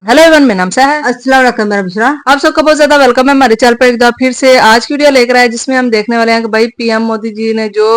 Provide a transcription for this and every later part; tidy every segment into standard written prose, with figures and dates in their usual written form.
Hello everyone, मेरा नाम है। अस्सलाम वालेकुम मेरा बिशरा। आप सबका बहुत ज्यादा वेलकम है हमारे चैनल पर एक बार फिर से। आज की वीडियो लेकर आए जिसमें हम देखने वाले हैं कि भाई पीएम मोदी जी ने जो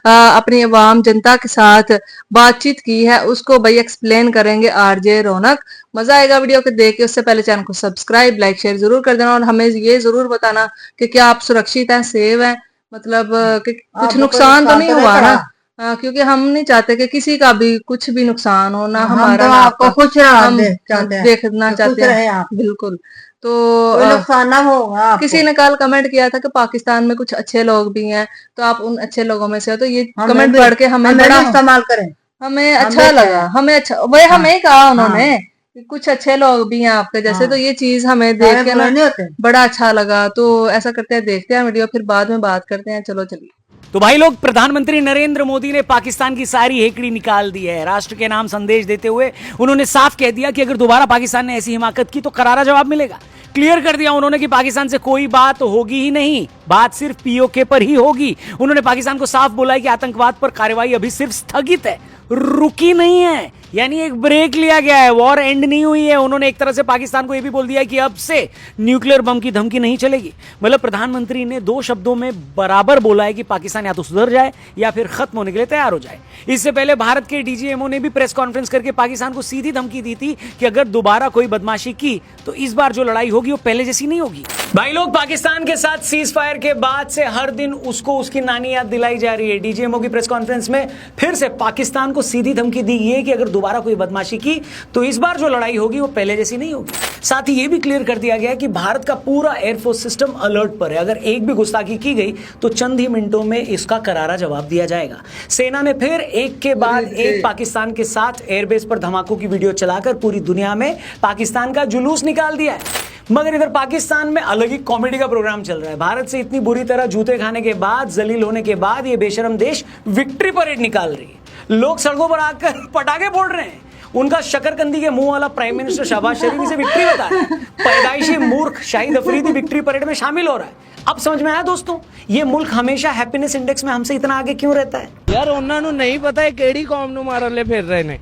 अपनी आवाम जनता के साथ बातचीत की है उसको भाई एक्सप्लेन करेंगे आरजे रौनक। मजा आएगा वीडियो को देख के। उससे पहले चैनल को सब्सक्राइब लाइक शेयर जरूर कर देना और हमें ये जरूर बताना कि क्या आप सुरक्षित हैं, सेव हैं, मतलब कि कुछ नुकसान तो नहीं हुआ ना। क्योंकि हम नहीं चाहते कि किसी का भी कुछ भी नुकसान हो, ना हमारा तो ना आपको आपका। खुश हम चाहते हैं देखना कि चाहते खुश रहे हैं, आप, बिल्कुल। तो कोई नुकसान ना हो आपको। किसी ने कल कमेंट किया था कि पाकिस्तान में कुछ अच्छे लोग भी हैं, तो आप उन अच्छे लोगों में से हो। तो ये कमेंट पढ़ के हमें हमें बड़ा भी इस्तेमाल करें। हमें हम अच्छा भी लगा। कहें। हमें अच्छा वही हाँ हमें ही कहा हाँ उन्होंने कि कुछ अच्छे लोग भी हैं आपके जैसे। तो हाँ, ये चीज हमें देख सारे के बुरे ना नहीं होते। बड़ा अच्छा लगा। तो ऐसा करते हैं, देखते हैं वीडियो, फिर बाद में बात करते हैं। चलो चलिए। तो भाई लोग, प्रधानमंत्री नरेंद्र मोदी ने पाकिस्तान की सारी हेकड़ी निकाल दी है। राष्ट्र के नाम संदेश देते हुए उन्होंने साफ कह दिया कि अगर दोबारा पाकिस्तान ने ऐसी हिमाकत की तो करारा जवाब मिलेगा। क्लियर कर दिया उन्होंने कि पाकिस्तान से कोई बात होगी ही नहीं, बात सिर्फ पीओके पर ही होगी। उन्होंने पाकिस्तान को साफ बोला है कि आतंकवाद पर कार्रवाई अभी सिर्फ स्थगित है, रुकी नहीं है। यानी एक ब्रेक लिया गया है, वॉर एंड नहीं हुई है। उन्होंने एक तरह से पाकिस्तान को यह भी बोल दिया है कि अब से न्यूक्लियर बम की धमकी नहीं चलेगी। मतलब प्रधानमंत्री ने दो शब्दों में बराबर बोला है कि पाकिस्तान या तो सुधर जाए या फिर खत्म होने के लिए तैयार हो जाए। इससे पहले भारत के डीजीएमओ ने भी प्रेस कॉन्फ्रेंस करके पाकिस्तान को सीधी धमकी दी थी कि अगर दोबारा कोई बदमाशी की तो इस बार जो लड़ाई होगी वो पहले जैसी नहीं होगी। भाई लोग, पाकिस्तान के साथ सीज फायर के बाद से हर दिन उसको उसकी नानी याद दिलाई जा रही है। डीजीएमओ की प्रेस कॉन्फ्रेंस में फिर से पाकिस्तान को सीधी धमकी दी है कि अगर दोबारा कोई बदमाशी की तो इस बार जो लड़ाई होगी वो पहले जैसी नहीं होगी। साथ ही यह भी क्लियर कर दिया गया है कि भारत का पूरा एयरफोर्स सिस्टम अलर्ट पर है। अगर एक भी गुस्ताखी की गई तो चंद ही मिनटों में इसका करारा जवाब दिया जाएगा। सेना ने फिर एक के बाद एक पाकिस्तान के साथ एयरबेस पर धमाकों की वीडियो चलाकर पूरी दुनिया में पाकिस्तान का जुलूस निकाल दिया है। मगर इधर पाकिस्तान में अलग ही कॉमेडी का प्रोग्राम चल रहा है। भारत से इतनी बुरी तरह जूते खाने के बाद, जलील होने के बाद ये बेशरम देश विक्ट्री परेड निकाल रही है। लोग सड़कों पर आकर पटाखे फोड़ रहे हैं। उनका शकरकंदी के मुंह वाला प्राइम मिनिस्टर शहबाज शरीफ इसे विक्ट्री बता रहा है। पैदाइशी मूर्ख शाहिद अफरीदी विक्ट्री परेड में शामिल हो रहा है। अब समझ में आया दोस्तों, ये मुल्क हमेशा हैप्पीनेस इंडेक्स में हमसे इतना आगे क्यों रहता है। यार उन्होंने नहीं पता है केड़ी कौम नु मारन ले फिर रहे ने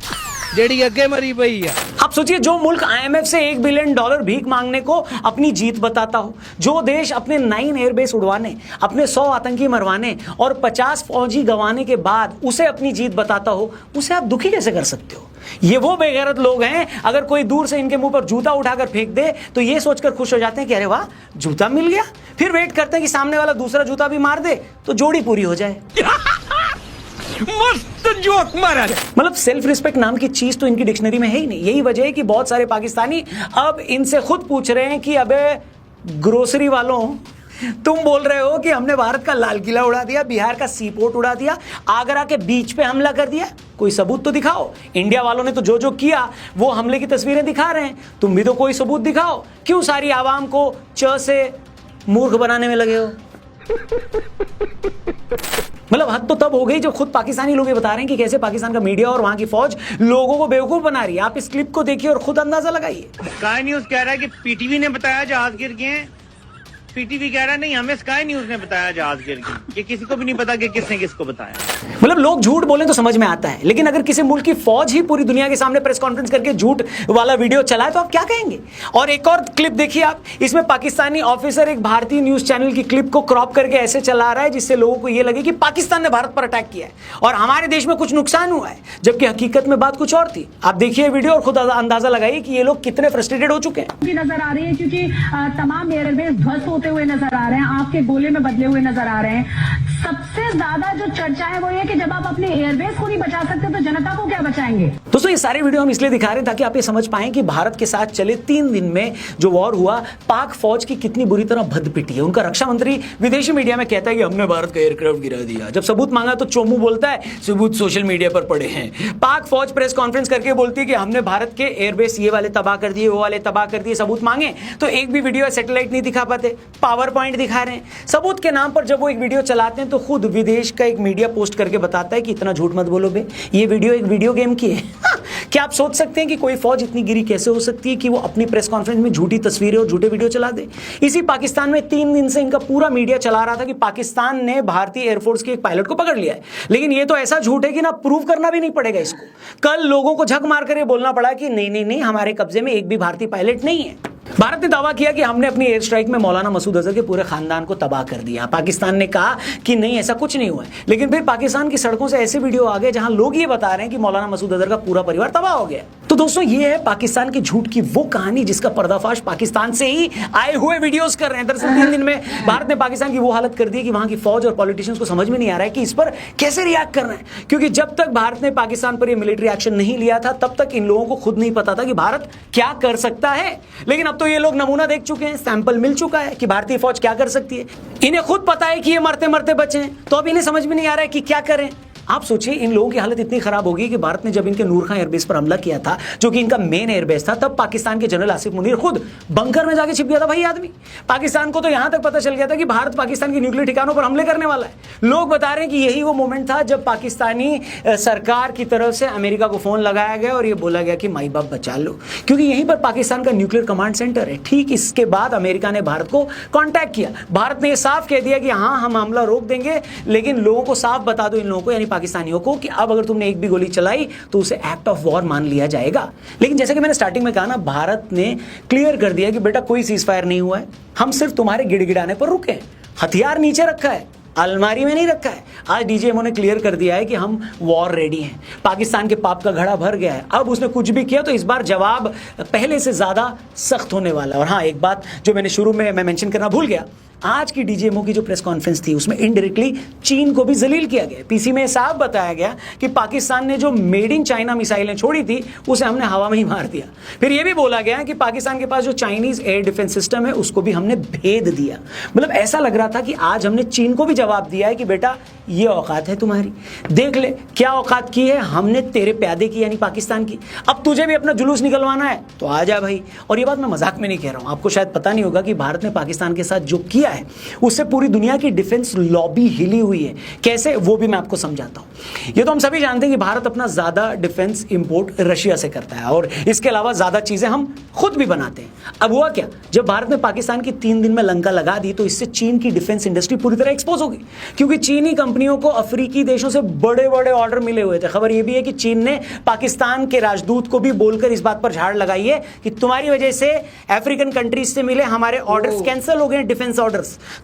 जेड़ी अगे मरी पई है। आप सोचिए, जो मुल्क आईएमएफ से $1 बिलियन भीख मांगने को अपनी जीत बताता हो, जो देश अपने 9 एयरबेस उड़वाने, अपने 100 आतंकी मरवाने और 50 फौजी गंवाने के बाद उसे अपनी जीत बताता हो, उसे आप दुखी कैसे कर सकते हो। ये वो बेगैरत लोग हैं, अगर कोई दूर से इनके मुंह पर जूता उठाकर फेंक दे तो ये सोचकर खुश हो जाते हैं कि अरे वाह, जूता मिल गया। फिर वेट करते हैं कि सामने वाला दूसरा जूता भी मार दे तो जोड़ी पूरी हो जाए। मस्त जोक मारा। मतलब सेल्फ रिस्पेक्ट नाम की चीज तो इनकी डिक्शनरी में है ही नहीं। यही वजह है कि बहुत सारे पाकिस्तानी अब इनसे खुद पूछ रहे हैं कि अबे ग्रोसरी वालों, तुम बोल रहे हो कि हमने भारत का लाल किला उड़ा दिया, बिहार का सी पोर्ट उड़ा दिया, आगरा के बीच पे हमला कर दिया, कोई सबूत तो दिखाओ। इंडिया वालों ने तो जो जो किया वो हमले की तस्वीरें दिखा रहे हैं, तुम भी तो कोई सबूत दिखाओ। क्यों सारी आवाम को च से मूर्ख बनाने में लगे हो। मतलब हद तो तब हो गई जब खुद पाकिस्तानी लोग ये बता रहे हैं कि कैसे पाकिस्तान का मीडिया और वहां की फौज लोगों को बेवकूफ बना रही है। आप इस क्लिप को देखिए और खुद अंदाजा लगाइए। स्काई न्यूज कह रहा है कि पीटीवी ने बताया जहाज गिर गए हैं। पीटीवी कह रहा है नहीं, हमें स्काई न्यूज ने बताया जहाज गिर गए। ये किसी को भी नहीं पता कि किसने किसको बताया। मतलब लोग झूठ बोले तो समझ में आता है, लेकिन अगर किसी मुल्क की फौज ही पूरी दुनिया के सामने प्रेस कॉन्फ्रेंस करके झूठ वाला वीडियो चलाए तो आप क्या कहेंगे। और एक और क्लिप देखिए आप, इसमें पाकिस्तानी ऑफिसर एक भारतीय न्यूज चैनल की क्लिप को क्रॉप करके ऐसे चला रहा है जिससे लोगों को यह लगे कि पाकिस्तान ने भारत पर अटैक किया है और हमारे देश में कुछ नुकसान हुआ है, जबकि हकीकत में बात कुछ और थी। आप देखिए वीडियो और खुद अंदाजा लगाइए कि ये लोग कितने फ्रस्ट्रेटेड हो चुके हैं। नजर आ रही है क्योंकि तमाम एयरबेस ध्वस्त होते हुए नजर आ रहे हैं, आपके गोले में बदले हुए नजर आ रहे हैं। सबसे ज्यादा जो चर्चा है वो ये कि जब आप अपने एयरबेस को नहीं बचा सकते तो जनता को क्या बचाएंगे। दोस्तों, ये सारे वीडियो हम इसलिए दिखा रहे हैं ताकि आप ये समझ पाएं कि भारत के साथ चले 3 दिन में जो वॉर हुआ, पाक फौज की कितनी बुरी तरह भद्द पिटी है। उनका रक्षा मंत्री विदेशी मीडिया में कहता है कि हमने भारत का एयरक्राफ्ट गिरा दिया। जब सबूत मांगा तो चोमू बोलता है सबूत सोशल मीडिया पर पड़े हैं। पाक फौज प्रेस कॉन्फ्रेंस करके बोलती है कि हमने भारत के एयरबेस ये वाले तबाह कर दिए, वो वाले तबाह कर दिए। सबूत मांगे तो एक भी वीडियो सैटेलाइट नहीं दिखा पाते, पावर पॉइंट दिखा रहे हैं। सबूत के नाम पर जब वो एक वीडियो चलाते हैं तो खुद विदेश का एक मीडिया पोस्ट करके बताता है कि इतना झूठ मत बोलो बे, ये वीडियो एक वीडियो गेम की है। क्या आप सोच सकते हैं कि कोई फौज इतनी गिरी कैसे हो सकती है कि वो अपनी प्रेस कॉन्फ्रेंस में झूठी तस्वीरें और झूठे वीडियो चला दे? इसी पाकिस्तान में 3 दिन से इनका पूरा मीडिया चला रहा था कि पाकिस्तान ने भारतीय एयरफोर्स के एक पायलट को पकड़ लिया है, लेकिन ये तो ऐसा झूठ है कि ना प्रूव करना भी नहीं पड़ेगा इसको। कल लोगों को झक मारकर ये बोलना पड़ा कि नहीं नहीं नहीं, हमारे कब्जे में एक भी भारतीय पायलट नहीं है। भारत ने दावा किया कि हमने अपनी एयर स्ट्राइक में मौलाना मसूद अजहर के पूरे खानदान को तबाह कर दिया। पाकिस्तान ने कहा कि नहीं, ऐसा कुछ नहीं हुआ है, लेकिन फिर पाकिस्तान की सड़कों से ऐसे वीडियो आ गए जहां लोग ये बता रहे हैं कि मौलाना मसूद अजहर का पूरा परिवार तबाह हो गया। तो दोस्तों, ये है पाकिस्तान की झूठ की वो कहानी जिसका पर्दाफाश पाकिस्तान से ही आए हुए वीडियोस कर रहे हैं। दरअसल 3 दिन में भारत ने पाकिस्तान की वो हालत कर दी कि वहां की फौज और पॉलिटिशियंस को समझ में नहीं आ रहा है कि इस पर कैसे रिएक्ट करना है, क्योंकि जब तक भारत ने पाकिस्तान पर यह मिलिट्री एक्शन नहीं लिया था तब तक इन लोगों को खुद नहीं पता था कि भारत क्या कर सकता है। लेकिन अब तो ये लोग नमूना देख चुके हैं, सैंपल मिल चुका है कि भारतीय फौज क्या कर सकती है। इन्हें खुद पता है कि ये मरते मरते बचे हैं, तो अब इन्हें समझ में नहीं आ रहा है कि क्या करें। आप सोचिए, इन लोगों की हालत इतनी खराब होगी कि भारत ने जब इनके नूर खां एयरबेस पर हमला किया था, जो कि इनका मेन एयरबेस था, तब पाकिस्तान के जनरल आसिफ मुनीर खुद बंकर में जाके छिप गया था। भाई आदमी, पाकिस्तान को तो यहां तक पता चल गया था कि भारत पाकिस्तान के न्यूक्लियर ठिकानों पर हमले करने वाला है। लोग बता रहे हैं कि यही वो मोमेंट था जब पाकिस्तानी सरकार की तरफ से अमेरिका को फोन लगाया गया और यह बोला गया कि माई बाप बचा लो, क्योंकि यहीं पर पाकिस्तान का न्यूक्लियर कमांड सेंटर है। ठीक इसके बाद अमेरिका ने भारत को कॉन्टैक्ट किया। भारत ने यह साफ कह दिया कि हाँ, हम हमला रोक देंगे, लेकिन लोगों को साफ बता दो, इन लोगों को यानी पाकिस्तानियों को, कि अब अगर तुमने एक भी गोली चलाई तो उसे एक्ट ऑफ वॉर मान लिया जाएगा। लेकिन जैसे कि मैंने स्टार्टिंग में कहा ना, भारत ने क्लियर कर दिया कि बेटा कोई सीज फायर नहीं हुआ है, हम सिर्फ तुम्हारे गिड़गिड़ाने पर रुके हैं, हथियार नीचे रखा है, अलमारी में नहीं रखा है। आज डीजीएमओ ने क्लियर कर दिया है कि हम वॉर रेडी हैं। पाकिस्तान के पाप का घड़ा भर गया है। अब उसने कुछ भी किया तो इस बार जवाब पहले से ज्यादा सख्त होने वाला है। और हाँ, एक बात जो मैंने शुरू में मेंशन करना भूल गया, आज की डीजीएमओ की जो प्रेस कॉन्फ्रेंस थी उसमें इनडायरेक्टली चीन को भी जलील किया गया। पीसी में साफ बताया गया कि पाकिस्तान ने जो मेड इन चाइना मिसाइलें छोड़ी थी उसे हमने हवा में ही मार दिया। फिर यह भी बोला गया कि पाकिस्तान के पास जो चाइनीज एयर डिफेंस सिस्टम है उसको भी हमने भेद दिया। मतलब ऐसा लग रहा था कि आज हमने चीन को भी जवाब दिया है कि बेटा ये औकात है तुम्हारी, देख ले क्या औकात की है हमने तेरे प्यादे की, यानी पाकिस्तान की। अब तुझे भी अपना जुलूस निकलवाना है तो आ जा भाई। और ये बात मैं मजाक में नहीं कह रहा हूं, आपको शायद पता नहीं होगा कि भारत ने पाकिस्तान के साथ जो किया है उससे पूरी दुनिया की डिफेंस लॉबी हिली हुई है। कैसे, वो भी मैं आपको समझाता हूं। ये तो हम सभी जानते हैं कि भारत अपना ज्यादा डिफेंस इंपोर्ट रशिया से करता है और इसके अलावा ज्यादा चीजें हम खुद भी बनाते हैं। अब हुआ क्या, जब भारत ने पाकिस्तान की 3 दिन में लंका लगा दी तो इससे चीन की डिफेंस इंडस्ट्री पूरी तरह एक्सपोज होगी, क्योंकि चीनी कंपनियों को अफ्रीकी देशों से बड़े बड़े ऑर्डर मिले हुए थे। खबर यह भी है कि चीन ने पाकिस्तान के राजदूत को भी बोलकर इस बात पर झाड़ लगाई है कि तुम्हारी वजह से अफ्रीकन कंट्रीज से मिले हमारे ऑर्डर्स कैंसिल हो गए, डिफेंस ऑर्डर्स।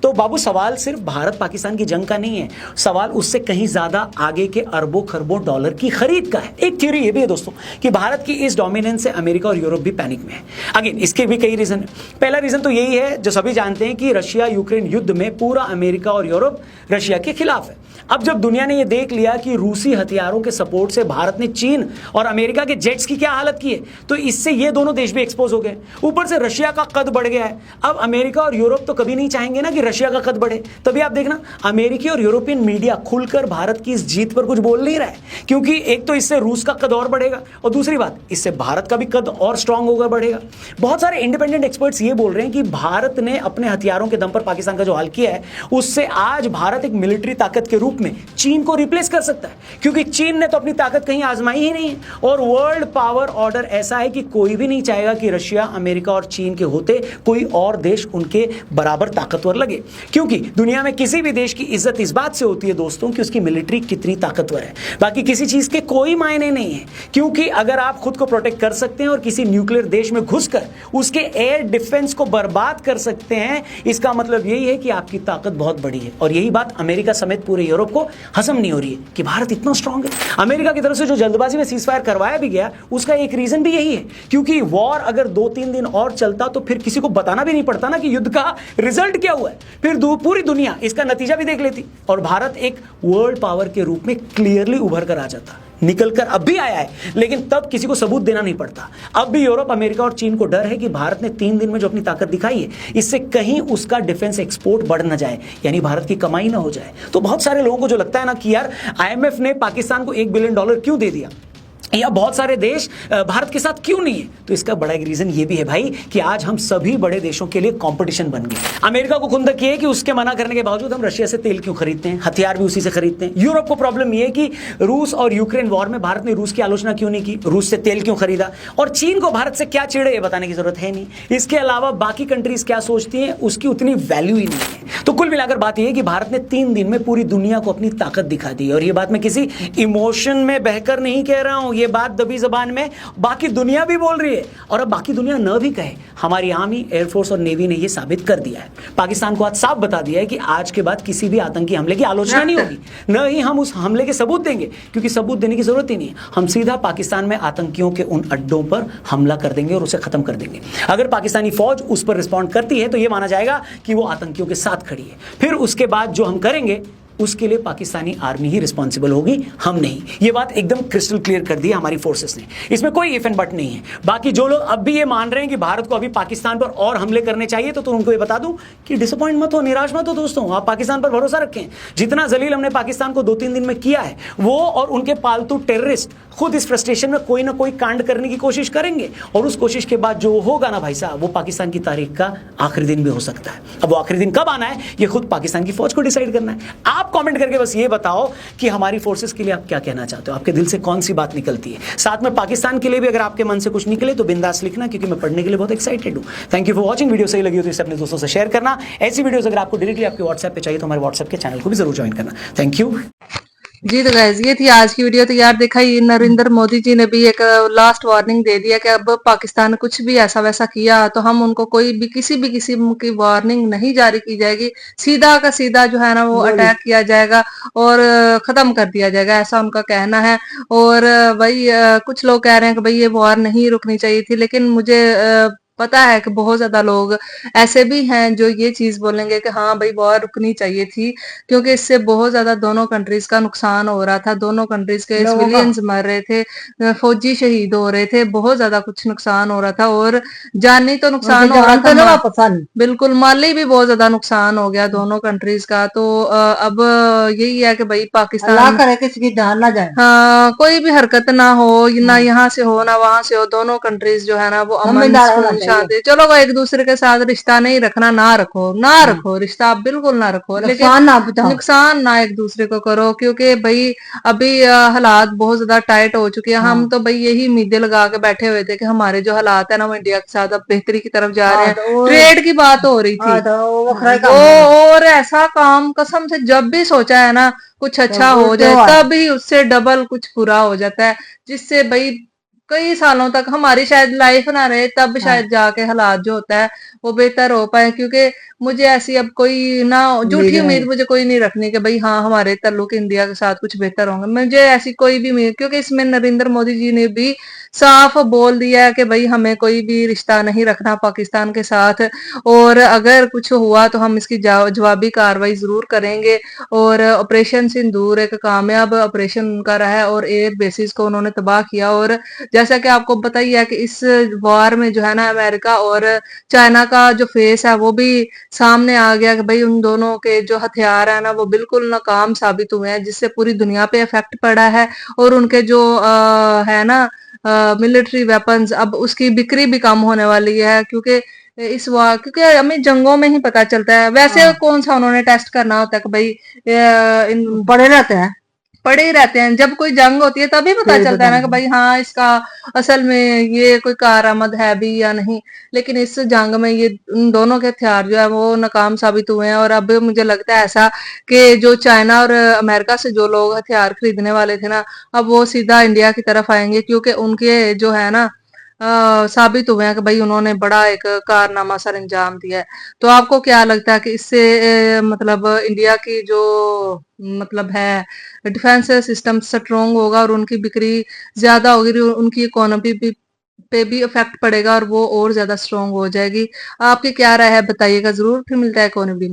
तो बाबू, सवाल सिर्फ भारत पाकिस्तान की जंग का नहीं है, सवाल उससे कहीं ज्यादा आगे के अरबों खरबों डॉलर की खरीद का है। एक थ्योरी ये भी है दोस्तों कि भारत की इस डोमिनेंस से अमेरिका और यूरोप भी पैनिक में है। अगेन इसके भी कई रीजन है। पहला रीजन तो यही है जो सभी जानते हैं कि रशिया यूक्रेन युद्ध में पूरा अमेरिका और यूरोप रशिया के खिलाफ है। अब जब दुनिया ने यह देख लिया कि रूसी हथियारों के सपोर्ट से भारत ने चीन और अमेरिका के जेट्स की क्या हालत की है, तो इससे ये दोनों देश भी एक्सपोज हो गए। ऊपर से रशिया का कद बढ़ गया है। अब अमेरिका और यूरोप तो कभी नहीं चाहेंगे ना कि रशिया का कद बढ़े, तभी आप देखना अमेरिकी और यूरोपियन मीडिया खुलकर भारत की इस जीत पर कुछ बोल नहीं रहा है, क्योंकि एक तो इससे रूस का कद और बढ़ेगा और दूसरी बात इससे भारत का भी कद और स्ट्रांग होगा, बढ़ेगा। बहुत सारे इंडिपेंडेंट एक्सपर्ट्स ये बोल रहे हैं कि भारत ने अपने हथियारों के दम पर पाकिस्तान का जो हाल किया है उससे आज भारत एक मिलिट्री ताकत के रूप में चीन को रिप्लेस कर सकता है, क्योंकि चीन ने तो अपनी ताकत कहीं आजमाई ही नहीं है। और वर्ल्ड पावर ऑर्डर ऐसा है कि कोई भी नहीं चाहेगा कि रशिया, अमेरिका और चीन के होते कोई और देश उनके बराबर ताकतवर लगे, क्योंकि दुनिया में किसी भी देश की इज्जत इस बात से होती है दोस्तों कि उसकी मिलिट्री कितनी ताकतवर है, बाकी किसी चीज के कोई मायने नहीं है। क्योंकि अगर आप खुद को प्रोटेक्ट कर सकते हैं और किसी न्यूक्लियर देश में घुसकर उसके एयर डिफेंस को बर्बाद कर सकते हैं, इसका मतलब यही है कि आपकी ताकत बहुत बड़ी है। और यही बात अमेरिका समेत पूरे यूरोप को हजम नहीं हो रही है कि भारत इतना स्ट्रांग है। अमेरिका की तरफ से जो जल्दबाजी में सीज फायर करवाया भी गया उसका एक रीजन भी यही है, क्योंकि वॉर अगर 2-3 दिन और चलता तो फिर किसी को बताना भी नहीं पड़ता ना कि युद्ध का रिजल्ट क्या हुआ है, फिर पूरी दुनिया इसका नतीजा भी देख लेती और भारत एक वर्ल्ड पावर के रूप में क्लियरली उभर कर आ जाता। निकलकर अब भी आया है, लेकिन तब किसी को सबूत देना नहीं पड़ता। अब भी यूरोप, अमेरिका और चीन को डर है कि भारत ने 3 दिन में जो अपनी ताकत दिखाई है इससे कहीं उसका डिफेंस एक्सपोर्ट बढ़ ना जाए, यानी भारत की कमाई ना हो जाए। तो बहुत सारे लोगों को जो लगता है ना कि यार IMF ने पाकिस्तान को $1 बिलियन क्यों दे दिया, या बहुत सारे देश भारत के साथ क्यों नहीं है? तो इसका बड़ा एक रीजन ये भी है भाई कि आज हम सभी बड़े देशों के लिए कंपटीशन बन गए। अमेरिका को खुंदक ये है कि उसके मना करने के बावजूद हम रशिया से तेल क्यों खरीदते हैं, हथियार भी उसी से खरीदते हैं। यूरोप को प्रॉब्लम ये है कि रूस और यूक्रेन वॉर में भारत ने रूस की आलोचना क्यों नहीं की, रूस से तेल क्यों खरीदा। और चीन को भारत से क्या चिड़े ये बताने की जरूरत है नहीं। इसके अलावा बाकी कंट्रीज क्या सोचती हैं उसकी उतनी वैल्यू ही नहीं है। तो कुल मिलाकर बात यह है कि भारत ने 3 दिन में पूरी दुनिया को अपनी ताकत दिखा दी। और ये बात मैं किसी इमोशन में बहकर नहीं कह रहा हूं, ये बात दबी जबान में बाकी दुनिया भी बोल रही है। और अब बाकी दुनिया न भी कहे, हमारी आर्मी, एयरफोर्स और नेवी ने यह साबित कर दिया है। पाकिस्तान को आज साफ बता दिया है कि आज के बाद किसी भी आतंकी हमले की आलोचना नहीं होगी, न ही हम उस हमले के सबूत देंगे, क्योंकि सबूत देने की जरूरत ही नहीं है। हम सीधा पाकिस्तान में आतंकियों के उन अड्डों पर हमला कर देंगे और उसे खत्म कर देंगे। अगर पाकिस्तानी फौज उस पर रिस्पॉन्ड करती है तो यह माना जाएगा कि वो आतंकियों के साथ खड़ी है। फिर उसके बाद जो हम करेंगे उसके लिए पाकिस्तानी आर्मी ही रिस्पॉन्सिबल होगी, हम नहीं। ये बात एकदम क्रिस्टल क्लियर कर दी है हमारी फोर्सेस ने, इसमें कोई इफ एंड बट नहीं है। बाकी जो लोग अब भी ये मान रहे हैं कि भारत को अभी पाकिस्तान पर और हमले करने चाहिए, तो उनको ये बता दूं कि डिसअपॉइंट मत हो, निराश मत हो दोस्तों। आप पाकिस्तान पर भरोसा रखें। जितना जलील हमने पाकिस्तान को 2-3 दिन में किया है, वो और उनके पालतू टेररिस्ट खुद इस फ्रस्ट्रेशन में कोई ना कोई कांड करने की कोशिश करेंगे। और उस कोशिश के बाद जो होगा ना भाई साहब, वो पाकिस्तान की तारीख का आखिरी दिन भी हो सकता है। अब वो आखिरी दिन कब आना है, ये खुद पाकिस्तान की फौज को डिसाइड करना है। आप कमेंट करके बस ये बताओ कि हमारी फोर्सेस के लिए आप क्या कहना चाहते हो, आपके दिल से कौन सी बात निकलती है। साथ में पाकिस्तान के लिए भी अगर आपके मन से कुछ निकले तो बिंदास लिखना, क्योंकि मैं पढ़ने के लिए बहुत एक्साइटेड हूं। Thank you for watching. Video सही लगी हो तो इसे अपने दोस्तों से शेयर करना। ऐसी वीडियोस अगर आपको डायरेक्टली आपके व्हाट्सएप पे चाहिए तो हमारे व्हाट्सएप के चैनल को भी जरूर ज्वाइन करना। थैंक यू जी। तो गाइस ये थी आज की वीडियो। तो यार देखा ही नरेंद्र मोदी जी ने भी एक लास्ट वार्निंग दे दिया कि अब पाकिस्तान ने कुछ भी ऐसा वैसा किया तो हम उनको कोई भी किसी भी किस्म की वार्निंग नहीं जारी की जाएगी, सीधा का सीधा जो है ना वो अटैक किया जाएगा और खत्म कर दिया जाएगा, ऐसा उनका कहना है। और भाई कुछ लोग कह रहे हैं कि भाई ये वॉर नहीं रुकनी चाहिए थी, लेकिन मुझे पता है कि बहुत ज्यादा लोग ऐसे भी हैं जो ये चीज बोलेंगे कि हाँ भाई वॉर रुकनी चाहिए थी, क्योंकि इससे बहुत ज्यादा दोनों कंट्रीज का नुकसान हो रहा था। दोनों कंट्रीज के सिविलियंस मर रहे थे, फौजी शहीद हो रहे थे, बहुत ज्यादा कुछ नुकसान हो रहा था। और जानी तो नुकसान हो रहा था, बिल्कुल माली भी बहुत ज्यादा नुकसान हो गया दोनों कंट्रीज का। तो अब यही है कि भाई पाकिस्तान करे किसी की जान ना जाए, हाँ कोई भी हरकत ना हो, ना यहाँ से हो ना वहां से हो, दोनों कंट्रीज जो है ना वो अमन शांति। चलो वो एक दूसरे के साथ रिश्ता नहीं रखना, ना रखो रिश्ता, आप बिल्कुल ना रखो, लेकिन नुकसान ना एक दूसरे को करो, क्योंकि भाई अभी हालात बहुत ज्यादा टाइट हो चुके हैं। हम तो भाई यही उम्मीदें लगा के बैठे हुए थे कि हमारे जो हालात है ना वो इंडिया के साथ अब बेहतरी की तरफ जा रहे हैं। ट्रेड की बात हो रही थी और ऐसा काम कसम से जब भी सोचा है ना कुछ अच्छा हो जाए, तभी उससे डबल कुछ बुरा हो जाता है, जिससे भाई कई सालों तक हमारी शायद लाइफ ना रहे, तब शायद जाके हालात जो होता है वो बेहतर हो पाए। क्योंकि मुझे ऐसी अब कोई ना झूठी उम्मीद मुझे कोई नहीं रखनी कि भाई हाँ हमारे ताल्लुक इंडिया के साथ कुछ बेहतर होंगे, मुझे ऐसी कोई भी उम्मीद, क्योंकि इसमें नरेंद्र मोदी जी ने भी साफ बोल दिया है कि भाई हमें कोई भी रिश्ता नहीं रखना पाकिस्तान के साथ, और अगर कुछ हुआ तो हम इसकी जवाबी कार्रवाई जरूर करेंगे। और ऑपरेशन सिंदूर एक कामयाब ऑपरेशन उनका रहा है और एयर बेसिस को उन्होंने तबाह किया। और जैसा कि आपको पता ही है कि इस वॉर में जो है ना अमेरिका और चाइना का जो फेस है वो भी सामने आ गया कि भाई उन दोनों के जो हथियार है ना वो बिल्कुल नाकाम साबित हुए हैं, जिससे पूरी दुनिया पे इफेक्ट पड़ा है। और उनके जो है ना मिलिट्री वेपन्स, अब उसकी बिक्री भी कम होने वाली है, क्योंकि इस वॉर, क्योंकि हमें जंगों में ही पता चलता है। वैसे कौन सा उन्होंने टेस्ट करना होता है कि भाई पड़े ही रहते हैं, जब कोई जंग होती है तभी पता चलता है ना कि भाई हाँ इसका असल में ये कोई कारआमद है भी या नहीं। लेकिन इस जंग में ये उन दोनों के हथियार जो है वो नाकाम साबित हुए हैं। और अब मुझे लगता है ऐसा कि जो चाइना और अमेरिका से जो लोग हथियार खरीदने वाले थे ना, अब वो सीधा इंडिया की तरफ आएंगे, क्योंकि उनके जो है ना साबित हुए हैं कि भाई उन्होंने बड़ा एक कारनामा सर अंजाम दिया है। तो आपको क्या लगता है कि इससे मतलब इंडिया की जो मतलब है डिफेंस सिस्टम स्ट्रोंग होगा और उनकी बिक्री ज्यादा होगी, उनकी इकोनॉमी पे भी इफेक्ट पड़ेगा और वो और ज्यादा स्ट्रोंग हो जाएगी। आपकी क्या राय है बताइएगा जरूर। फिर मिलता है कौन भी।